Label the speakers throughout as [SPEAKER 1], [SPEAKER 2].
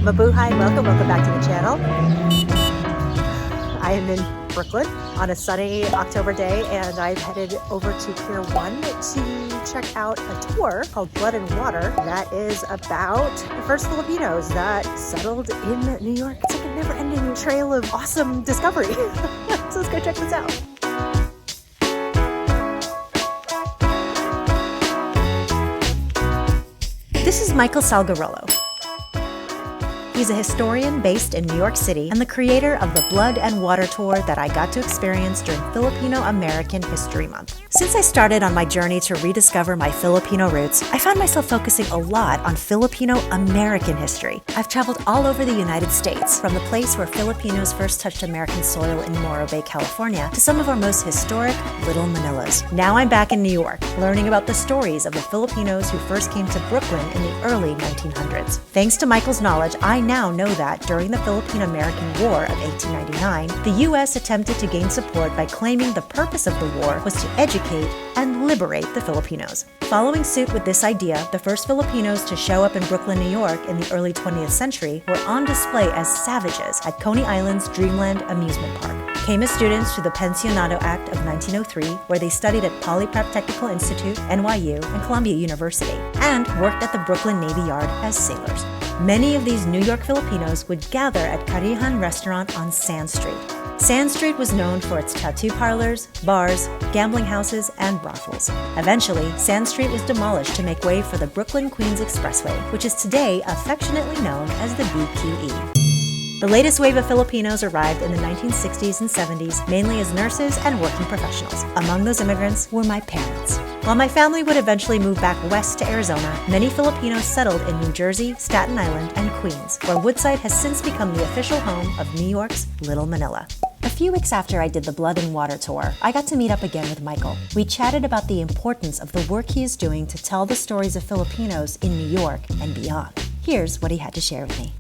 [SPEAKER 1] Mabuhay, welcome back to the channel. I am in Brooklyn on a sunny October day, and I'm headed over to Pier 1 to check out a tour called Blood and Water that is about the first Filipinos that settled in New York. It's like a never-ending trail of awesome discovery. So let's go check this out. This is Michael Salgarolo. He's a historian based in New York City and the creator of the Blood and Water tour that I got to experience during Filipino-American History Month. Since I started on my journey to rediscover my Filipino roots, I found myself focusing a lot on Filipino-American history. I've traveled all over the United States, from the place where Filipinos first touched American soil in Morro Bay, California, to some of our most historic Little Manilas. Now I'm back in New York, learning about the stories of the Filipinos who first came to Brooklyn in the early 1900s. Thanks to Michael's knowledge, I now know that during the Philippine-American War of 1899, the U.S. attempted to gain support by claiming the purpose of the war was to educate and liberate the Filipinos. Following suit with this idea, the first Filipinos to show up in Brooklyn, New York in the early 20th century were on display as savages at Coney Island's Dreamland Amusement Park. Came as students to the Pensionado Act of 1903, where they studied at Polyprep Technical Institute, NYU, and Columbia University, and worked at the Brooklyn Navy Yard as sailors. Many of these New York Filipinos would gather at Karihan Restaurant on Sand Street. Sand Street was known for its tattoo parlors, bars, gambling houses, and brothels. Eventually, Sand Street was demolished to make way for the Brooklyn-Queens Expressway, which is today affectionately known as the BQE. The latest wave of Filipinos arrived in the 1960s and 70s, mainly as nurses and working professionals. Among those immigrants were my parents. While my family would eventually move back west to Arizona, many Filipinos settled in New Jersey, Staten Island, and Queens, where Woodside has since become the official home of New York's Little Manila. A few weeks after I did the Blood and Water tour, I got to meet up again with Michael. We chatted about the importance of the work he is doing to tell the stories of Filipinos in New York and beyond. Here's what he had to share with me.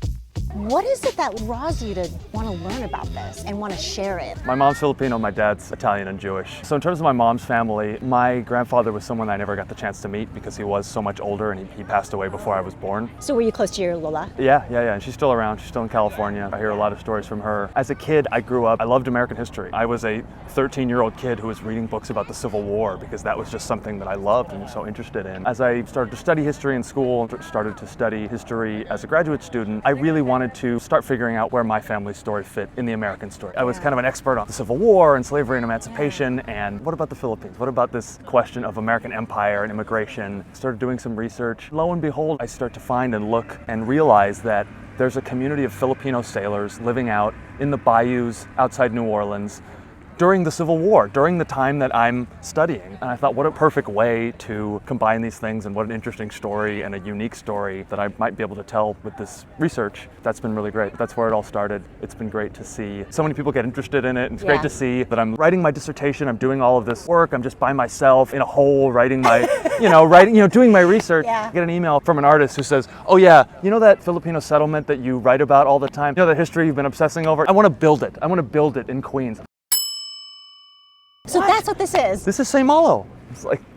[SPEAKER 1] What is it that draws you to want to learn about this and want to share it?
[SPEAKER 2] My mom's Filipino, my dad's Italian and Jewish. So in terms of my mom's family, my grandfather was someone I never got the chance to meet because he was so much older and he passed away before I was born.
[SPEAKER 1] So were you close to your Lola?
[SPEAKER 2] Yeah, and she's still around. She's still in California. I hear a lot of stories from her. As a kid, I grew up, I loved American history. I was a 13-year-old kid who was reading books about the Civil War because that was just something that I loved and was so interested in. As I started to study history in school, started to study history as a graduate student, I really wanted to start figuring out where my family's story fit in the American story. I was kind of an expert on the Civil War and slavery and emancipation, and what about the Philippines? What about this question of American empire and immigration? Started doing some research. Lo and behold, I start to find and look and realize that there's a community of Filipino sailors living out in the bayous outside New Orleans during the Civil War, during the time that I'm studying. And I thought, what a perfect way to combine these things, and what an interesting story and a unique story that I might be able to tell with this research. That's been really great. That's where it all started. It's been great to see so many people get interested in it. It's great to see that I'm writing my dissertation, I'm doing all of this work, I'm just by myself in a hole writing my, doing my research. I get an email from an artist who says, oh yeah, you know that Filipino settlement that you write about all the time? You know that history you've been obsessing over? I want to build it. I want to build it in Queens.
[SPEAKER 1] So that's what this is?
[SPEAKER 2] This is St. Malo.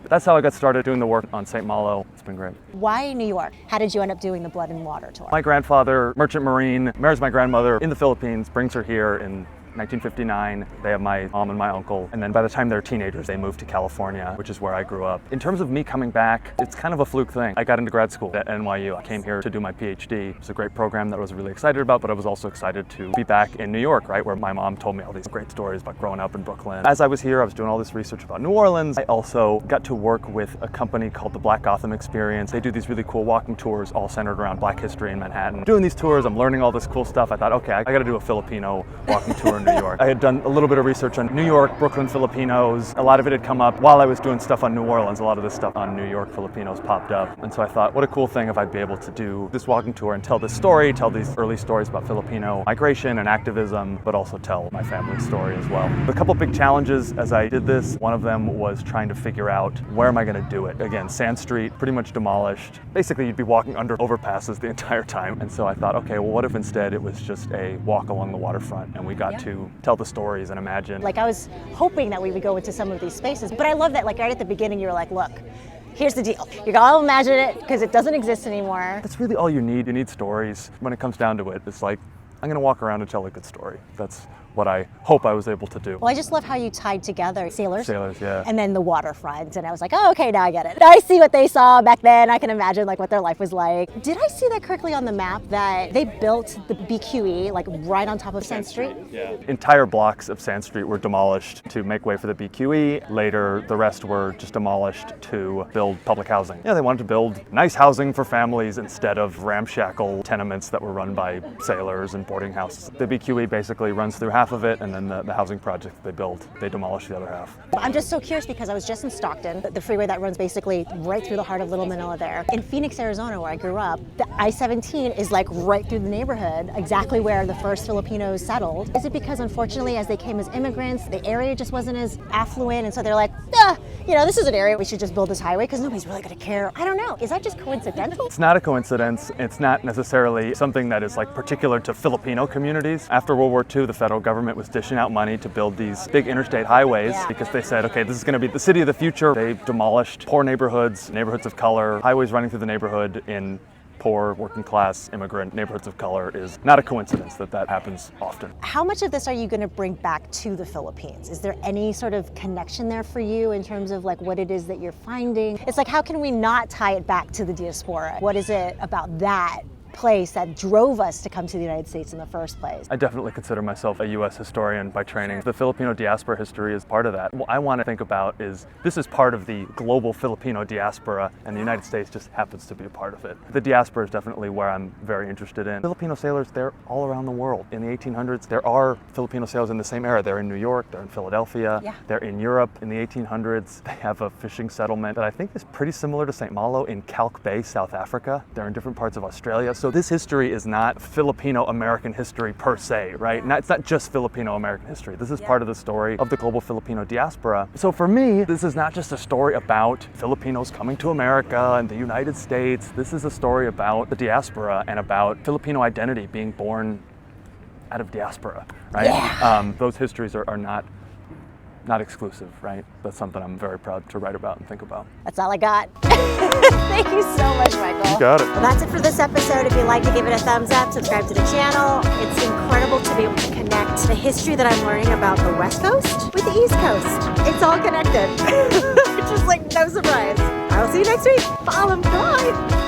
[SPEAKER 2] That's how I got started doing the work on St. Malo. It's been great.
[SPEAKER 1] Why New York? How did you end up doing the Blood and Water tour?
[SPEAKER 2] My grandfather, merchant marine, marries my grandmother in the Philippines, brings her here in 1959. They have my mom and my uncle, and then by the time they're teenagers, they moved to California, which is where I grew up. In terms of me coming back, it's kind of a fluke thing. I got into grad school at NYU. I came here to do my PhD. It was a great program that I was really excited about, but I was also excited to be back in New York, right, where my mom told me all these great stories about growing up in Brooklyn. As I was here, I was doing all this research about New Orleans. I also got to work with a company called the Black Gotham Experience. They do these really cool walking tours all centered around Black history in Manhattan. Doing these tours, I'm learning all this cool stuff. I thought, okay, I got to do a Filipino walking tour in New York. I had done a little bit of research on New York, Brooklyn Filipinos. A lot of it had come up while I was doing stuff on New Orleans. A lot of this stuff on New York Filipinos popped up. And so I thought, what a cool thing if I'd be able to do this walking tour and tell this story, tell these early stories about Filipino migration and activism, but also tell my family's story as well. A couple big challenges as I did this. One of them was trying to figure out, where am I going to do it? Again, Sand Street, pretty much demolished. Basically, you'd be walking under overpasses the entire time. And so I thought, okay, well, what if instead it was just a walk along the waterfront and we got to tell the stories and imagine.
[SPEAKER 1] I was hoping that we would go into some of these spaces, but I love that right at the beginning you were like, look,
[SPEAKER 3] Here's the deal. You can all imagine it because it doesn't exist anymore.
[SPEAKER 2] That's really all you need. You need stories. When it comes down to it, it's like, I'm gonna walk around and tell a good story. That's what I hope I was able to do.
[SPEAKER 3] Well, I just love how you tied together sailors.
[SPEAKER 2] Sailors, yeah.
[SPEAKER 3] And then the waterfront. And I was like, oh, okay, now I get it. I see what they saw back then. I can imagine like what their life was like. Did I see that correctly on the map that they built the BQE like right on top of Sand Street?
[SPEAKER 2] Yeah. Entire blocks of Sand Street were demolished to make way for the BQE. Later, the rest were just demolished to build public housing. Yeah, they wanted to build nice housing for families instead of ramshackle tenements that were run by sailors and boarding houses. The BQE basically runs through half of it, and then the housing project they built, they demolished the other half.
[SPEAKER 3] I'm just so curious because I was just in Stockton, the freeway that runs basically right through the heart of Little Manila there. In Phoenix, Arizona, where I grew up, the I-17 is like right through the neighborhood, exactly where the first Filipinos settled. Is it because unfortunately as they came as immigrants, the area just wasn't as affluent, and so they're like, this is an area we should just build this highway because nobody's really gonna care. I don't know, is that just coincidental?
[SPEAKER 2] It's not a coincidence. It's not necessarily something that is like particular to Filipino communities. After World War II, the federal government was dishing out money to build these big interstate highways because they said, okay, this is gonna be the city of the future. They demolished poor neighborhoods, neighborhoods of color. Highways running through the neighborhood in poor, working class, immigrant neighborhoods of color is not a coincidence that happens often.
[SPEAKER 3] How much of this are you going to bring back to the Philippines? Is there any sort of connection there for you in terms of like what it is that you're finding? It's like, how can we not tie it back to the diaspora? What is it about that place that drove us to come to the United States in the first place?
[SPEAKER 2] I definitely consider myself a U.S. historian by training. The Filipino diaspora history is part of that. What I want to think about is this is part of the global Filipino diaspora, and the United States just happens to be a part of it. The diaspora is definitely where I'm very interested in. Filipino sailors, they're all around the world. In the 1800s, there are Filipino sailors in the same era. They're in New York, they're in Philadelphia, they're in Europe. In the 1800s, they have a fishing settlement that I think is pretty similar to St. Malo in Calc Bay, South Africa. They're in different parts of Australia. So this history is not Filipino-American history per se, right? It's not just Filipino-American history. This is part of the story of the global Filipino diaspora. So for me, this is not just a story about Filipinos coming to America and the United States. This is a story about the diaspora and about Filipino identity being born out of diaspora, right? Those histories are not exclusive, right? That's something I'm very proud to write about and think about.
[SPEAKER 3] That's all I got. Thank you so much, Michael.
[SPEAKER 2] You got it.
[SPEAKER 3] Well, that's it for this episode. If you'd like to give it a thumbs up, subscribe to the channel. It's incredible to be able to connect the history that I'm learning about the West Coast with the East Coast. It's all connected. It's just like no surprise. I'll see you next week. Bye.